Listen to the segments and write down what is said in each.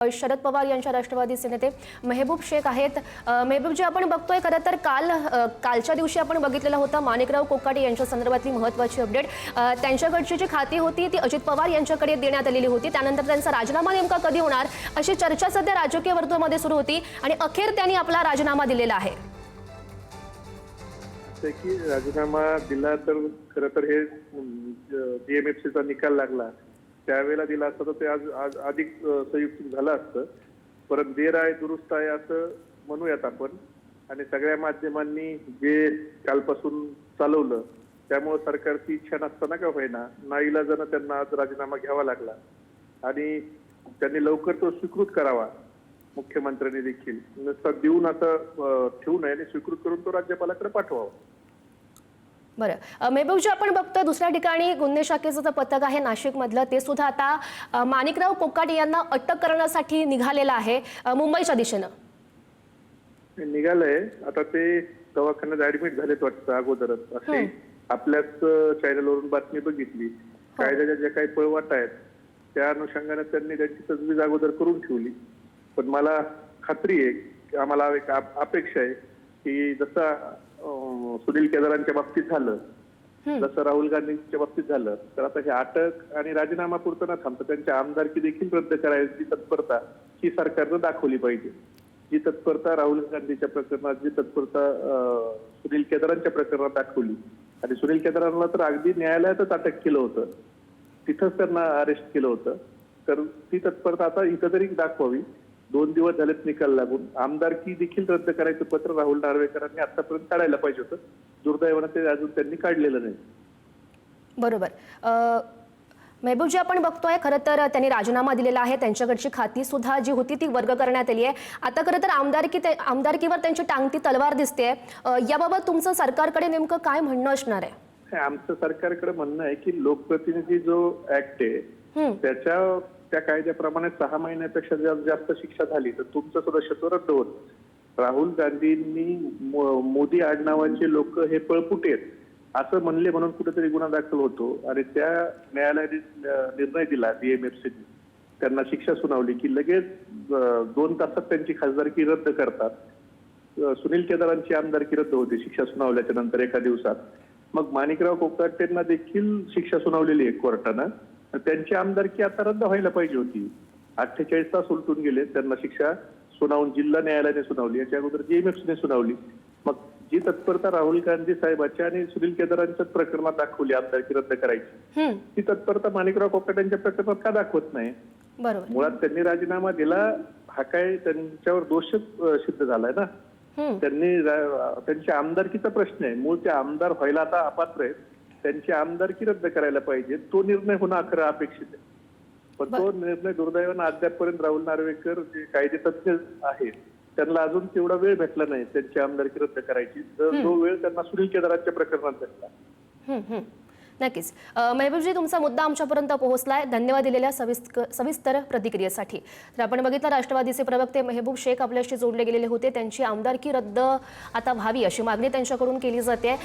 शरद पवार यांच्या राष्ट्रवादीचे नेते मेहबूब शेख आहेत। मेहबूबजी, आपण बघतोय खरं तर कालच्या दिवशी आपण बघितलेला होता माणिकराव कोकाटे यांच्या संदर्भातली महत्त्वाची अपडेट। त्यांच्याकडची जी खाती होती ती अजित पवार यांच्याकडे देण्यात आलेली होती। त्यानंतर त्यांचा राजीनामा नेमका कधी होणार अशी चर्चा सध्या राजकीय वर्तुळामध्ये सुरू होती आणि अखेर त्यांनी आपला राजीनामा दिलेला आहे। की राजीनामा दिला तर खरं तर हे DMFCचा निकाल लागला त्यावेळेला दिला असता तर ते आज अधिक संयुक्त झालं असतं। परंतु देर आहे दुरुस्त आहे असं म्हणूयात आपण। आणि सगळ्या माध्यमांनी जे कालपासून चालवलं त्यामुळे सरकारची इच्छा नसताना का होईना नाईलाजानं त्यांना आज राजीनामा घ्यावा लागला आणि त्यांनी लवकर तो स्वीकृत करावा। मुख्यमंत्र्यांनी देखील नुसतं देऊन असं ठेवू नये आणि स्वीकृत करून तो राज्यपालाकडे पाठवावा। बरं मेहबूबजी, आपण बघतोय दुसऱ्या ठिकाणी गुन्हे शाखेचं जे पथक आहे नाशिक मधलं ते सुद्धा आता माणिकराव कोकाटे यांना अटक करण्यासाठी निघालेलं आहे मुंबईच्या दिशेनं। निघालंय आता ते दवाखान्यात ऍडमिट झालेत वाटतं अगोदरच असे आपल्याच चॅनलवरून बातमी बघितली। कायद्याच्या ज्या काही पळवाट आहेत त्या अनुषंगाने त्यांनी त्यांची तजवीज अगोदर करून ठेवली। पण मला खात्री आहे की आम्हाला एक अपेक्षा आहे की जसा सुनील केदारांच्या बाबतीत झालं जसं राहुल गांधींच्या बाबतीत झालं तर आता हे अटक आणि राजीनामा पुरतं न थांबतं त्यांच्या आमदारकी देखील रद्द करायची तत्परता ही सरकारनं दाखवली पाहिजे। जी तत्परता राहुल गांधीच्या प्रकरणात जी तत्परता सुनील केदारांच्या प्रकरणात दाखवली आणि सुनील केदारांना तर अगदी न्यायालयातच अटक केलं होतं, तिथंच त्यांना अरेस्ट केलं होतं। तर ती तत्परता आता इथं तरी दाखवावी। 2 दिवस झालेत निकाल लागून आमदारकी देखील रद्द करायचं पत्र राहुल नार्वेकरांनी आतापर्यंत काढायला पाहिजे होतं। दुर्दैवानं ते अजून त्यांनी काढलेलं नाही। बरोबर मेहबूबजी, आपण बघतोय खरं तर त्यांनी राजीनामा दिलेला आहे। त्यांच्याकडची खाती सुद्धा जी होती ती वर्ग करण्यात आली आहे। आता खरं तर आमदारकीवर त्यांची टांगती तलवार दिसते। याबाबत तुमचं सरकारकडे नेमकं काय म्हणणं असणार आहे? आमचं सरकारकडे म्हणणं आहे की लोकप्रतिनिधी जो ऍक्ट आहे त्या कायद्याप्रमाणे 6 महिन्यापेक्षा जास्त शिक्षा झाली तर तुमचं सदस्यत्व रद्द होत। राहुल गांधींनी मोदी आडनावाचे लोक हे पळपुटे आहेत असं म्हणले म्हणून कुठेतरी गुन्हा दाखल होतो आणि त्या न्यायालयाने निर्णय दिला DMFCने त्यांना शिक्षा सुनावली की लगेच 2 तासात त्यांची खासदारकी रद्द करतात। सुनील केदारांची आमदारकी रद्द होते शिक्षा सुनावल्याच्या नंतर एका दिवसात। मग माणिकराव कोकाटेंना देखील शिक्षा सुनावलेली आहे कोर्टानं, त्यांची आमदारकी आता रद्द व्हायला पाहिजे होती। 48 तास उलटून गेले, त्यांना शिक्षा सुनावून जिल्हा न्यायालयाने सुनावली, याच्या अगोदर DMFCने सुनावली। मग जी तत्परता राहुल गांधी साहेबांच्या आणि सुनील केदारांच्या प्रकरणात दाखवली आमदारकी रद्द करायची ती तत्परता माणिकराव कोकाटेंच्या प्रकरणात का दाखवत नाही? बरोबर, मुळात त्यांनी राजीनामा दिला हा काय त्यांच्यावर दोषच सिद्ध झालाय ना। त्यांच्या आमदारकीचा प्रश्न आहे, मूळ ते आमदार व्हायला आता अपात्र आहेत, त्यांची आमदारकी रद्द करायला पाहिजे तो निर्णय होणं खरं अपेक्षित आहे। पण तो निर्णय दुर्दैवानं अद्यापपर्यंत राहुल नार्वेकर जे कायदेतज्ञ आहेत त्यांना अजून तेवढा वेळ भेटला नाही त्यांची आमदारकी रद्द करायची, तर तो वेळ त्यांना सुनील केदारांच्या प्रकरणात भेटला। नक्कीच मेहबूबजी, तुमचा मुद्दा आमच्यापर्यंत पोहोचलाय। धन्यवाद दिलेल्या सविस्तर प्रतिक्रियेसाठी। तर आपण बघितलं राष्ट्रवादीचे प्रवक्ते मेहबूब शेख आपल्याशी जोडले गेलेले होते। त्यांची आमदारकी रद्द आता व्हावी अशी मागणी त्यांच्याकडून केली जाते।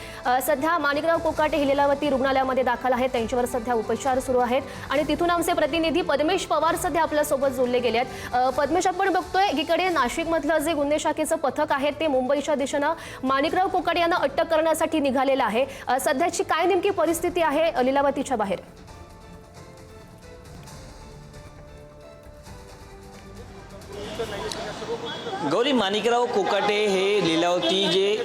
सध्या माणिकराव कोकाटे हे लीलावती रुग्णालयामध्ये दाखल आहेत, त्यांच्यावर सध्या उपचार सुरू आहेत आणि तिथून आमचे प्रतिनिधी पद्मेश पवार सध्या आपल्यासोबत जोडले गेले आहेत। पद्मेश, आपण बघतोय एकीकडे नाशिकमधलं जे गुन्हे शाखेचं पथक आहे ते मुंबईच्या दिशेनं माणिकराव कोकाटे यांना अटक करण्यासाठी निघालेलं आहे। सध्याची काय नेमकी परिस्थिती आहे लीलावतीच्या बाहेर? गौरी, माणिकराव कोकाटे हे लीलावती जे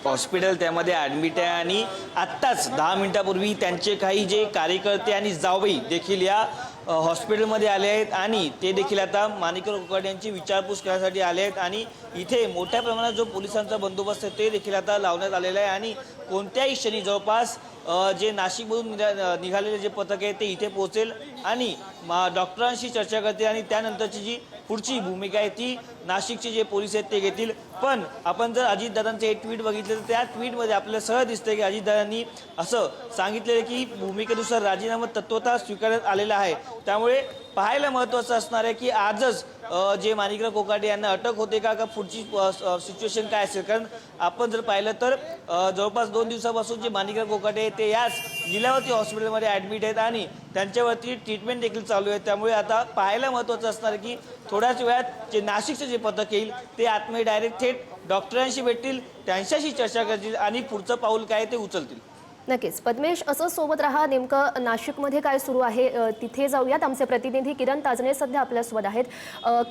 हॉस्पिटल त्यामध्ये ॲडमिट आहे आणि आत्ताच 10 मिनिटापूर्वी त्यांचे काही जे कार्यकर्ते आणि जावई देखील या हॉस्पिटलमध्ये आले आहेत आणि ते देखील आता माणिकराव कोकाटे यांची विचारपूस करण्यासाठी आले आहेत आणि इथे मोठ्या प्रमाणात जो पोलिसांचा बंदोबस्त आहे ते देखील आता लावण्यात आलेला आहे आणि कोणत्याही क्षणी जवळपास जे नाशिकमधून निघालेले जे पथक आहे ते इथे पोहोचेल आणि डॉक्टरांशी चर्चा करते आणि त्यानंतरची जी पुढची भूमिका आहे ती नाशिकचे जे पोलीस आहेत ते घेतील। पण आपण जर अजितदादांचे हे ट्विट बघितले तर त्या ट्विटमध्ये आपल्याला सहज दिसते की अजितदादांनी असं सांगितलेलं की भूमिकेनुसार राजीनामा तत्वतः स्वीकारण्यात आलेला आहे। त्यामुळे पाहायला महत्त्वाचं असणार आहे की आजच जे माणिकराव कोकाटे यांना अटक होते का पुढची सिच्युएशन काय असेल। कारण आपण जर पाहिलं तर जवळपास 2 दिवसापासून जे माणिकराव कोकाटे ते याच लीलावती हॉस्पिटलमध्ये ॲडमिट आहेत आणि त्यांच्यावरती ट्रीटमेंट देखील चालू आहे. त्यामुळे आता पाहायला महत्त्वाचं असणार आहे की थोड्याच वेळात जे नाशिकचं जे पथक येईल ते आतमध्ये डायरेक्ट थेट डॉक्टरांशी भेटतील, त्यांच्याशी चर्चा करतील आणि पुढचं पाऊल काय ते उचलतील. नक्कीच पद्मेश, असं सोबत राहा. नेमकं नाशिकमध्ये काय सुरू आहे तिथे जाऊयात. आमचे प्रतिनिधी किरण ताजणे सध्या आपल्यासोबत आहेत.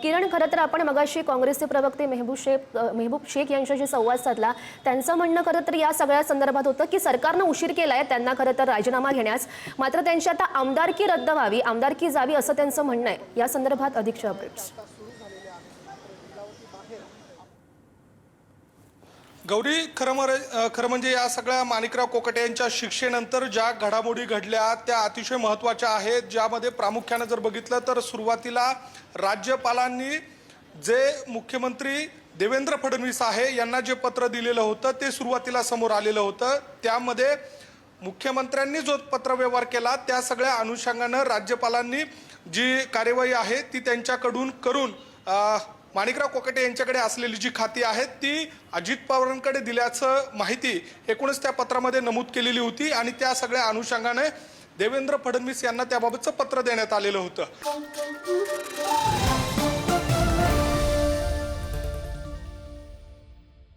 किरण, खरं तर आपण मगाशी काँग्रेसचे प्रवक्ते मेहबूब शेख यांच्याशी संवाद साधला. त्यांचं म्हणणं खरं तर या सगळ्या संदर्भात होतं की सरकारनं उशीर केलाय त्यांना खरं तर राजीनामा घेण्यास, मात्र त्यांची आता आमदारकी रद्द व्हावी, आमदारकी जावी असं त्यांचं म्हणणं आहे. या संदर्भात अधिकच्या अपडेट्स. गौरी, खरं म्हणजे या सगळ्या माणिकराव कोकाटे यांच्या शिक्षेनंतर ज्या घडामोडी घडल्या त्या अतिशय महत्त्वाच्या आहेत, ज्यामध्ये प्रामुख्याने जर बघितलं तर सुरुवातीला राज्यपालांनी जे मुख्यमंत्री देवेंद्र फडणवीस आहे यांना जे पत्र दिलेलं होतं ते सुरुवातीला समोर आलेलं होतं. त्यामध्ये मुख्यमंत्र्यांनी जो पत्रव्यवहार केला त्या सगळ्या अनुषंगानं राज्यपालांनी जी कार्यवाही आहे ती त्यांच्याकडून करून माणिकराव कोकाटे यांच्याकडे असलेली जी खाती आहेत ती अजित पवारांकडे दिल्याचं माहिती एकूणच त्या पत्रामध्ये नमूद केलेली होती आणि त्या सगळ्या अनुषंगाने देवेंद्र फडणवीस यांना त्याबाबतचं पत्र देण्यात आलेलं होतं.